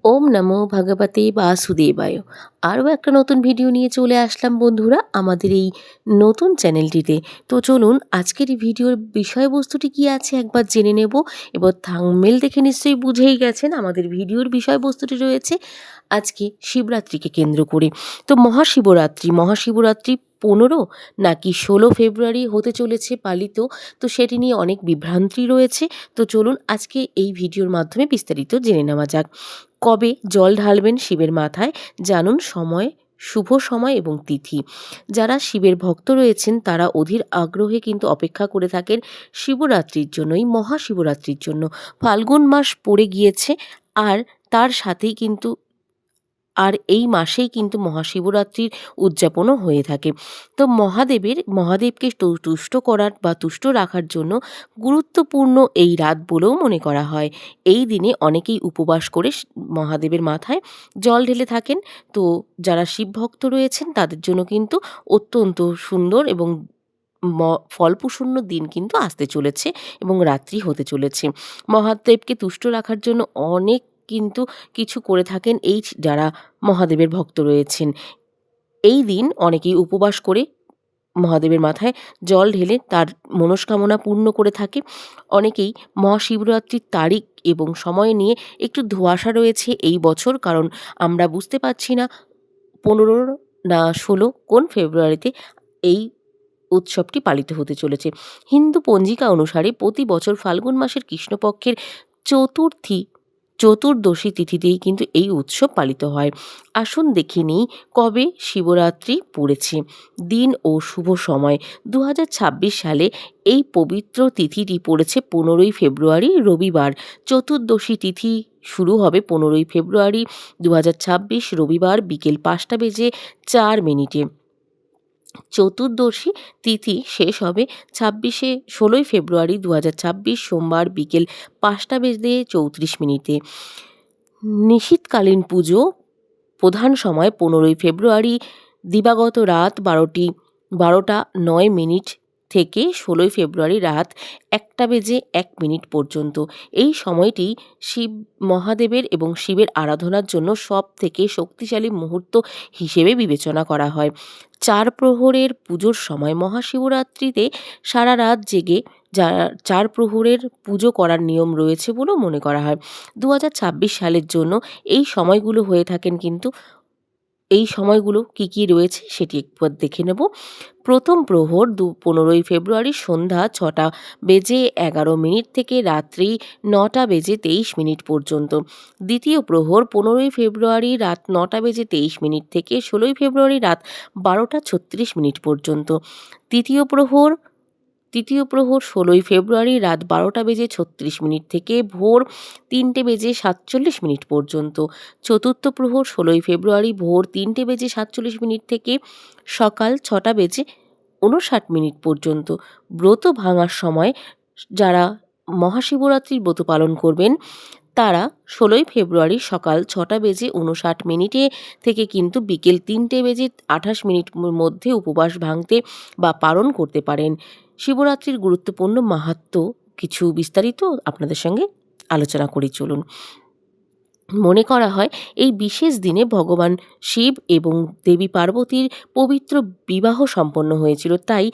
ওম নমো ভগবতে বাসুদেবায়। আরও একটা নতুন ভিডিও নিয়ে চলে আসলাম বন্ধুরা আমাদের এই নতুন চ্যানেলটিতে। তো চলুন আজকের এই ভিডিওর বিষয়বস্তুটি কী আছে একবার জেনে নেব। এবার থাম্বনেল দেখে নিশ্চয়ই বুঝেই গেছেন আমাদের ভিডিওর বিষয়বস্তুটি রয়েছে আজকে শিবরাত্রিকে কেন্দ্র করে। তো মহাশিবরাত্রি 15 নাকি 16 ফেব্রুয়ারি হতে চলেছে পালিত, তো সেটি নিয়ে অনেক বিভ্রান্তি রয়েছে। তো চলুন আজকে এই ভিডিওর মাধ্যমে বিস্তারিত জেনে নেওয়া যাক। কবে জল ঢালবেন শিবের মাথায় জানুন শুভ সময় এবং তিথি। যারা শিবের ভক্ত রয়েছেন তারা অধীর আগ্রহে কিন্তু অপেক্ষা করে থাকেন শিবরাত্রির জন্য, এই মহাশিবরাত্রির জন্য। ফাল্গুন মাস পড়ে গিয়েছে আর তার সাথেই কিন্তু এই মাসেই কিন্তু মহাশিবরাত্রির উদযাপনও হয়ে থাকে। তো মহাদেবকে তুষ্ট করার বা তুষ্ট রাখার জন্য গুরুত্বপূর্ণ এই রাত বলেও মনে করা হয়। এই দিনে অনেকেই উপবাস করে মহাদেবের মাথায় জল ঢেলে থাকেন। তো যারা শিবভক্ত রয়েছেন তাদের জন্য কিন্তু অত্যন্ত সুন্দর এবং ম ফলপ্রসূন্ন দিন কিন্তু আসতে চলেছে এবং রাত্রি হতে চলেছে। মহাদেবকে তুষ্ট রাখার জন্য অনেক কিন্তু কিছু করে থাকেন যারা মহাদেবের ভক্ত রয়েছেন। এই দিন অনেকেই উপবাস করে মহাদেবের মাথায় জল ঢেলে তার মনস্কামনা পূর্ণ করে থাকে। অনেকেই মহাশিবরাত্রির তারিখ এবং সময় নিয়ে একটু ধোঁয়াশা রয়েছে এই বছর, কারণ আমরা বুঝতে পারছি না 15 না 16 কোন ফেব্রুয়ারিতে এই উৎসবটি পালিত হতে চলেছে। হিন্দু পঞ্জিকা অনুসারে প্রতি বছর ফাল্গুন মাসের কৃষ্ণপক্ষের চতুর্দশী তিথিতেই কিন্তু এই উৎসব পালিত হয়। আসুন দেখে নিই কবে শিবরাত্রি পড়েছে, দিন ও শুভ সময়। 2026 সালে এই পবিত্র তিথিটি পড়েছে 15ই ফেব্রুয়ারি রবিবার। চতুর্দশী তিথি শুরু হবে 15ই ফেব্রুয়ারি 2026 রবিবার বিকেল 5টা বেজে 4 মিনিটে। চতুর্দশী তিথি শেষ হবে 16ই ফেব্রুয়ারি 2026 সোমবার বিকেল 5টা বেজে 34 মিনিটে। নিশীথকালীন পুজো প্রধান সময় 15ই ফেব্রুয়ারি দিবাগত রাত 12টা 9 মিনিট থেকে 16ই ফেব্রুয়ারি রাত 1টা বেজে 1 মিনিট পর্যন্ত। এই সময়টি মহাদেবের এবং শিবের আরাধনার জন্য সব থেকে শক্তিশালী মুহূর্ত হিসেবে বিবেচনা করা হয়। 4 প্রহরের পুজোর সময় মহাশিবরাত্রিতে সারা রাত জেগে 4 প্রহরের পুজো করার নিয়ম রয়েছে বলেও মনে করা হয়। 2026 সালের জন্য এই সময়গুলো হয়ে থাকেন কিন্তু এই সময়গুলো কী রয়েছে সেটি একবার দেখে নেব। প্রথম প্রহর 15ই ফেব্রুয়ারি সন্ধ্যা 6টা বেজে 11 মিনিট থেকে রাত্রি 9টা বেজে 23 মিনিট পর্যন্ত। দ্বিতীয় প্রহর 15ই ফেব্রুয়ারি রাত 9টা বেজে 23 মিনিট থেকে 16ই ফেব্রুয়ারি রাত 12টা 36 মিনিট পর্যন্ত। তৃতীয় প্রহর 16ই ফেব্রুয়ারি রাত 12টা বেজে 36 মিনিট থেকে ভোর 3টে বেজে 47 মিনিট পর্যন্ত। চতুর্থ প্রহর 16ই ফেব্রুয়ারি ভোর 3টে বেজে 47 মিনিট থেকে সকাল 6টা বেজে 59 মিনিট পর্যন্ত। ব্রত ভাঙার সময় যারা মহাশিবরাত্রির ব্রত পালন করবেন তারা 16ই ফেব্রুয়ারি সকাল 6টা বেজে 59 মিনিটে থেকে কিন্তু বিকেল 3টে বেজে 28 মিনিট মধ্যে উপবাস ভাঙতে বা পালন করতে পারেন। শিবরাত্রির গুরুত্বপূর্ণ মাহাত্ম্য কিছু বিস্তারিত আপনাদের সঙ্গে আলোচনা করি চলুন। মনে করা হয় এই বিশেষ দিনে ভগবান শিব এবং দেবী পার্বতীর পবিত্র বিবাহ সম্পন্ন হয়েছিল, তাই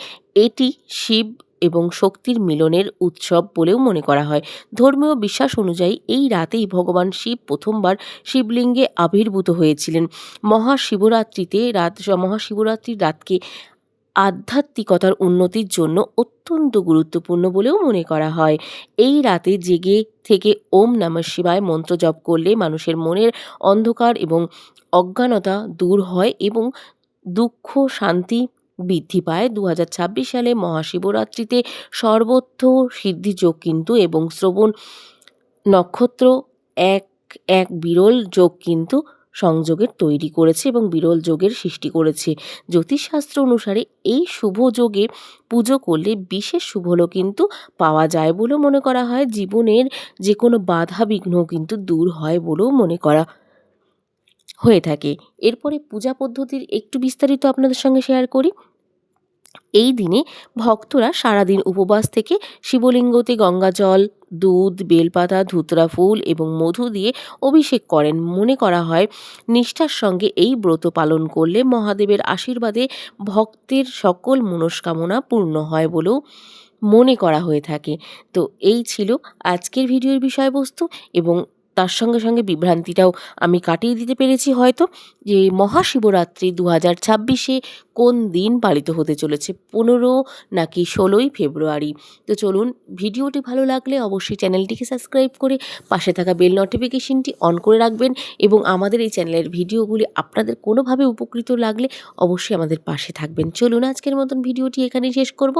এটি শিব এবং শক্তির মিলনের উৎসব বলেও মনে করা হয়। ধর্মীয় বিশ্বাস অনুযায়ী এই রাতেই ভগবান শিব প্রথমবার শিবলিঙ্গে আবির্ভূত হয়েছিলেন। মহাশিবরাত্রির রাতকে আধ্যাত্মিকতার উন্নতির জন্য অত্যন্ত গুরুত্বপূর্ণ বলেও মনে করা হয়। এই রাতে জেগে থেকে ওম নমঃ শিবায় মন্ত্র জপ করলে মানুষের মনের অন্ধকার এবং অজ্ঞানতা দূর হয় এবং দুঃখ শান্তি বৃদ্ধি পায়। 2026 সালে মহাশিবরাত্রিতে সর্বত্র সিদ্ধিযোগ কিন্তু এবং শ্রবণ নক্ষত্র এক এক বিরল যোগ কিন্তু সংযোগের তৈরি করেছে এবং বিরল যোগের সৃষ্টি করেছে। জ্যোতিষশাস্ত্র অনুসারে এই শুভ যোগে পুজো করলে বিশেষ শুভফল কিন্তু পাওয়া যায় বলেও মনে করা হয়। জীবনের যে কোনো বাধা বিঘ্ন কিন্তু দূর হয় বলেও মনে করা হয়ে থাকে। এরপরে পূজা পদ্ধতির একটু বিস্তারিত আপনাদের সঙ্গে শেয়ার করি। এই দিনে ভক্তরা সারাদিন উপবাস থেকে শিবলিঙ্গতে গঙ্গা জল, দুধ, বেলপাতা, ধুতরা ফুল এবং মধু দিয়ে অভিষেক করেন। মনে করা হয় নিষ্ঠার সঙ্গে এই ব্রত পালন করলে মহাদেবের আশীর্বাদে ভক্তের সকল মনস্কামনা পূর্ণ হয় বলেও মনে করা হয়ে থাকে। তো এই ছিল আজকের ভিডিওর বিষয়বস্তু, এবং তার সঙ্গে সঙ্গে বিভ্রান্তিটাও আমি কাটিয়ে দিতে পেরেছি হয়তো, যে মহাশিবরাত্রি 2026-এ কোন দিন পালিত হতে চলেছে, 15 নাকি 16ই ফেব্রুয়ারি। তো চলুন, ভিডিওটি ভালো লাগলে অবশ্যই চ্যানেলটিকে সাবস্ক্রাইব করে পাশে থাকা বেল নোটিফিকেশনটি অন করে রাখবেন, এবং আমাদের এই চ্যানেলের ভিডিওগুলি আপনাদের কোনোভাবে উপকৃত লাগলে অবশ্যই আমাদের পাশে থাকবেন। চলুন, আজকের মতন ভিডিওটি এখানেই শেষ করব।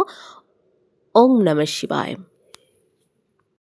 ওম নমঃ শিবায়।